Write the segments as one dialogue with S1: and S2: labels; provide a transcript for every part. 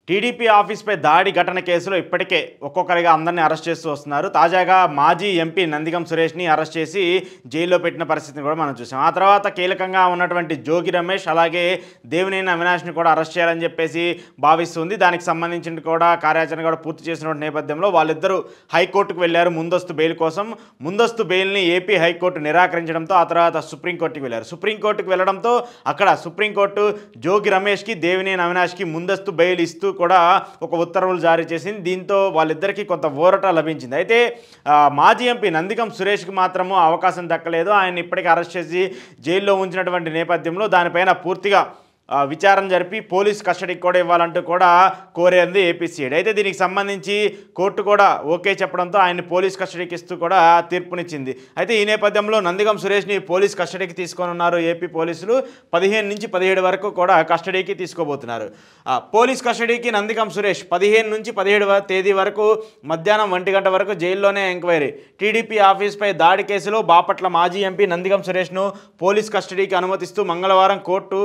S1: TDP ఆఫీస్పై దాడి ఘటన కేసులో ఇప్పటికే ఒక్కొక్కరిగా అందరినీ అరెస్ట్ చేస్తూ వస్తున్నారు. తాజాగా మాజీ ఎంపీ నందిగం సురేష్ని అరెస్ట్ చేసి జైల్లో పెట్టిన పరిస్థితిని కూడా మనం చూసాం. ఆ తర్వాత కీలకంగా ఉన్నటువంటి జోగి రమేష్ అలాగే దేవినేని అవినాష్ని కూడా అరెస్ట్ చేయాలని చెప్పేసి భావిస్తుంది. దానికి సంబంధించిన కూడా కార్యాచరణ కూడా పూర్తి చేసినటువంటి నేపథ్యంలో వాళ్ళిద్దరూ హైకోర్టుకు వెళ్లారు ముందస్తు బెయిల్ కోసం. ముందస్తు బెయిల్ని ఏపీ హైకోర్టు నిరాకరించడంతో ఆ తర్వాత సుప్రీంకోర్టుకు వెళ్లారు. సుప్రీంకోర్టుకు వెళ్లడంతో అక్కడ సుప్రీంకోర్టు జోగి రమేష్కి దేవినేని అవినాష్కి ముందస్తు బెయిల్ ఇస్తూ కూడా ఒక ఉత్తర్వులు జారీ చేసింది. దీంతో వాళ్ళిద్దరికీ కొంత ఊరట లభించింది. అయితే మాజీ ఎంపీ నందిగం సురేష్కి మాత్రము అవకాశం దక్కలేదు. ఆయన ఇప్పటికీ అరెస్ట్ చేసి జైల్లో ఉంచినటువంటి నేపథ్యంలో దానిపైన పూర్తిగా విచారణ జరిపి పోలీస్ కస్టడీకి కూడా ఇవ్వాలంటూ కూడా కోరేంది ఏపీసీఐడి. అయితే దీనికి సంబంధించి కోర్టు కూడా ఓకే చెప్పడంతో ఆయన్ని పోలీస్ కస్టడీకి ఇస్తూ కూడా తీర్పునిచ్చింది. అయితే ఈ నేపథ్యంలో నందిగం సురేష్ని పోలీస్ కస్టడీకి తీసుకొని ఉన్నారు ఏపీ పోలీసులు. 15 నుంచి 17 వరకు కూడా కస్టడీకి తీసుకోబోతున్నారు. పోలీస్ కస్టడీకి నందిగం సురేష్ 15 నుంచి 17వ తేదీ వరకు మధ్యాహ్నం 1 గంట వరకు జైల్లోనే ఎంక్వైరీ. టీడీపీ ఆఫీస్పై దాడి కేసులో బాపట్ల మాజీ ఎంపీ నందిగం సురేష్ను పోలీస్ కస్టడీకి అనుమతిస్తూ మంగళవారం కోర్టు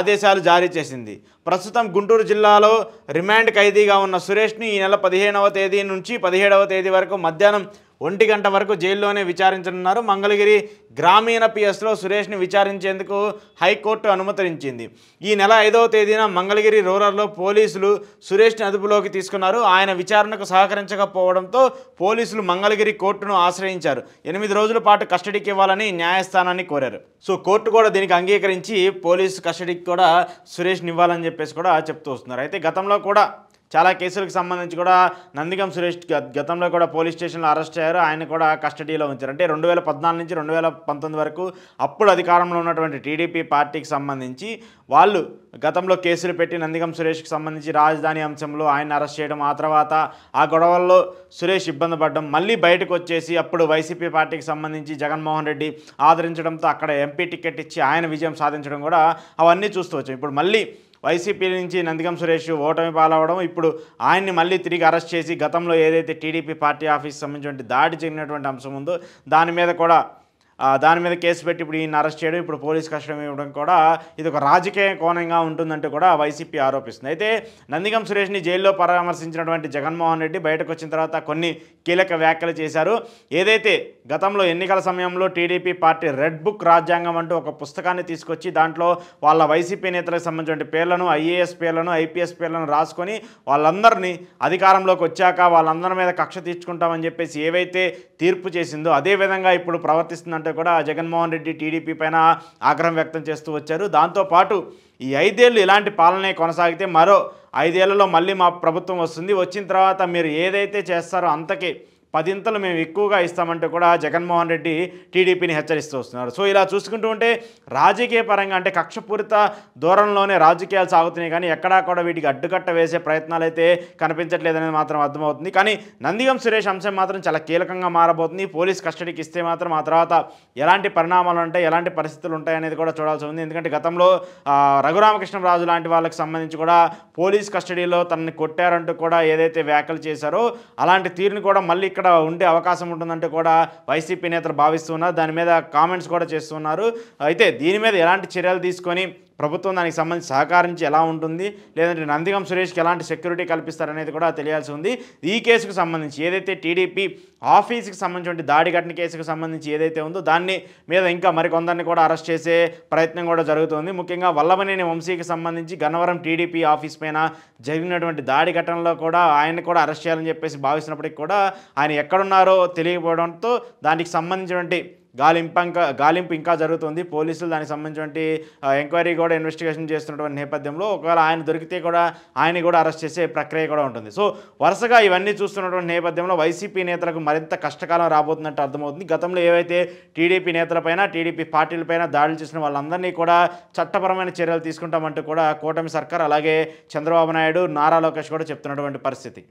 S1: ఆదేశాలు జారీ చేసింది. ప్రస్తుతం గుంటూరు జిల్లాలో రిమాండ్ ఖైదీగా ఉన్న సురేష్ని ఈ నెల 15వ తేదీ నుంచి 17వ తేదీ వరకు మధ్యాహ్నం 1 గంట వరకు జైల్లోనే విచారించనున్నారు. మంగళగిరి గ్రామీణ పిఎస్లో సురేష్ని విచారించేందుకు హైకోర్టు అనుమతించింది. ఈ నెల 5వ తేదీన మంగళగిరి రూరల్లో పోలీసులు సురేష్ని అదుపులోకి తీసుకున్నారు. ఆయన విచారణకు సహకరించకపోవడంతో పోలీసులు మంగళగిరి కోర్టును ఆశ్రయించారు. 8 రోజుల పాటు కస్టడీకి ఇవ్వాలని న్యాయస్థానాన్ని కోరారు. సో కోర్టు కూడా దీనికి అంగీకరించి పోలీసు కస్టడీకి కూడా సురేష్ని ఇవ్వాలని చెప్పేసి కూడా చెప్తూ వస్తున్నారు. అయితే గతంలో కూడా చాలా కేసులకు సంబంధించి కూడా నందిగం సురేష్ గతంలో కూడా పోలీస్ స్టేషన్లో అరెస్ట్ అయ్యారు. ఆయన కూడా కస్టడీలో ఉంచారు. అంటే 2014 నుంచి 2019 వరకు అప్పుడు అధికారంలో ఉన్నటువంటి టీడీపీ పార్టీకి సంబంధించి వాళ్ళు గతంలో కేసులు పెట్టి నందిగం సురేష్కి సంబంధించి రాజధాని అంశంలో ఆయన అరెస్ట్ చేయడం, ఆ తర్వాత ఆ గొడవల్లో సురేష్ ఇబ్బంది పడడం, మళ్ళీ బయటకు వచ్చేసి అప్పుడు వైసీపీ పార్టీకి సంబంధించి జగన్మోహన్ రెడ్డి ఆదరించడంతో అక్కడ ఎంపీ టికెట్ ఇచ్చి ఆయన విజయం సాధించడం కూడా అవన్నీ చూస్తూ వచ్చాం. ఇప్పుడు మళ్ళీ వైసీపీ నుంచి నందిగం సురేష్ ఓటమి పాలవడం, ఇప్పుడు ఆయన్ని మళ్ళీ తిరిగి అరెస్ట్ చేసి గతంలో ఏదైతే టీడీపీ పార్టీ ఆఫీస్ సంబంధించిన దాడి జరిగినటువంటి అంశం ఉందో దాని మీద కేసు పెట్టి ఇప్పుడు ఈయన అరెస్ట్ చేయడం, ఇప్పుడు పోలీస్ కస్టడీ ఇవ్వడం కూడా ఇది ఒక రాజకీయ కోణంగా ఉంటుందంటూ కూడా వైసీపీ ఆరోపిస్తుంది. అయితే నందిగం సురేష్ని జైల్లో పరామర్శించినటువంటి జగన్మోహన్ రెడ్డి బయటకు వచ్చిన తర్వాత కొన్ని కీలక వ్యాఖ్యలు చేశారు. ఏదైతే గతంలో ఎన్నికల సమయంలో టీడీపీ పార్టీ రెడ్ బుక్ రాజ్యాంగం అంటూ ఒక పుస్తకాన్ని తీసుకొచ్చి దాంట్లో వాళ్ళ వైసీపీ నేతలకు సంబంధించిన పేర్లను, ఐఏఎస్ పేర్లను, ఐపీఎస్ పేర్లను రాసుకొని వాళ్ళందరినీ అధికారంలోకి వచ్చాక వాళ్ళందరి మీద కక్ష తీర్చుకుంటామని చెప్పేసి ఏవైతే తీర్పు చేసిందో అదేవిధంగా ఇప్పుడు ప్రవర్తిస్తుందంటే కూడా జగన్మోహన్ రెడ్డి టీడీపీ పైన ఆగ్రహం వ్యక్తం చేస్తూ వచ్చారు. దాంతోపాటు ఈ 5 ఏళ్ళు ఇలాంటి పాలనే కొనసాగితే మరో 5 ఏళ్లలో మళ్ళీ మా ప్రభుత్వం వస్తుంది, వచ్చిన తర్వాత మీరు ఏదైతే చేస్తారో అంతకే 10 మేము ఎక్కువగా ఇస్తామంటే కూడా జగన్మోహన్ రెడ్డి టీడీపీని హెచ్చరిస్తూ వస్తున్నారు. సో ఇలా చూసుకుంటూ ఉంటే రాజకీయ పరంగా అంటే కక్షపూరిత దూరంలోనే రాజకీయాలు సాగుతున్నాయి, కానీ ఎక్కడా కూడా వీటికి అడ్డుకట్ట వేసే ప్రయత్నాలు అయితే కనిపించట్లేదనేది మాత్రం అర్థమవుతుంది. కానీ నందిగం సురేష్ అంశం మాత్రం చాలా కీలకంగా మారబోతుంది. పోలీస్ కస్టడీకి ఇస్తే మాత్రం ఆ తర్వాత ఎలాంటి పరిణామాలు ఉంటాయి, ఎలాంటి పరిస్థితులు ఉంటాయనేది కూడా చూడాల్సి ఉంది. ఎందుకంటే గతంలో రఘురామకృష్ణరాజు లాంటి వాళ్ళకి సంబంధించి కూడా పోలీస్ కస్టడీలో తనని కొట్టారంటూ కూడా ఏదైతే వ్యాఖ్యలు చేశారో అలాంటి తీరుని కూడా మళ్ళీ ఇక్కడ ఉండే అవకాశం ఉంటుందంటే కూడా వైసీపీ నేతలు భావిస్తున్నారు. దాని మీద కామెంట్స్ కూడా చేస్తున్నారు. అయితే దీని మీద ఎలాంటి చర్యలు తీసుకొని ప్రభుత్వం దానికి సంబంధించి సహకరించి ఎలా ఉంటుంది, లేదంటే నందిగం సురేష్కి ఎలాంటి సెక్యూరిటీ కల్పిస్తారనేది కూడా తెలియాల్సి ఉంది. ఈ కేసుకు సంబంధించి ఏదైతే టీడీపీ ఆఫీస్కి సంబంధించిన దాడి ఘటన కేసుకు సంబంధించి ఏదైతే ఉందో దాన్ని మీద ఇంకా మరికొందరిని కూడా అరెస్ట్ చేసే ప్రయత్నం కూడా జరుగుతుంది. ముఖ్యంగా వల్లభనేని వంశీకి సంబంధించి గన్నవరం టీడీపీ ఆఫీస్ పైన జరిగినటువంటి దాడి ఘటనలో కూడా ఆయన్ని కూడా అరెస్ట్ చేయాలని చెప్పేసి భావిస్తున్నప్పటికీ కూడా ఆయన ఎక్కడున్నారో తెలియకపోవడంతో దానికి సంబంధించినటువంటి గాలింపు ఇంకా జరుగుతుంది. పోలీసులు దానికి సంబంధించినటువంటి ఎంక్వైరీ కూడా ఇన్వెస్టిగేషన్ చేస్తున్నటువంటి నేపథ్యంలో ఒకవేళ ఆయన దొరికితే కూడా ఆయన కూడా అరెస్ట్ చేసే ప్రక్రియ కూడా ఉంటుంది. సో వరుసగా ఇవన్నీ చూస్తున్నటువంటి నేపథ్యంలో వైసీపీ నేతలకు మరింత కష్టకాలం రాబోతున్నట్టు అర్థమవుతుంది. గతంలో ఏవైతే టీడీపీ నేతలపైన, టీడీపీ పార్టీలపైన దాడులు చేసిన వాళ్ళందరినీ కూడా చట్టపరమైన చర్యలు తీసుకుంటామంటూ కూడా కూటమి సర్కార్ అలాగే చంద్రబాబు నాయుడు, నారా లోకేష్ కూడా చెప్తున్నటువంటి పరిస్థితి.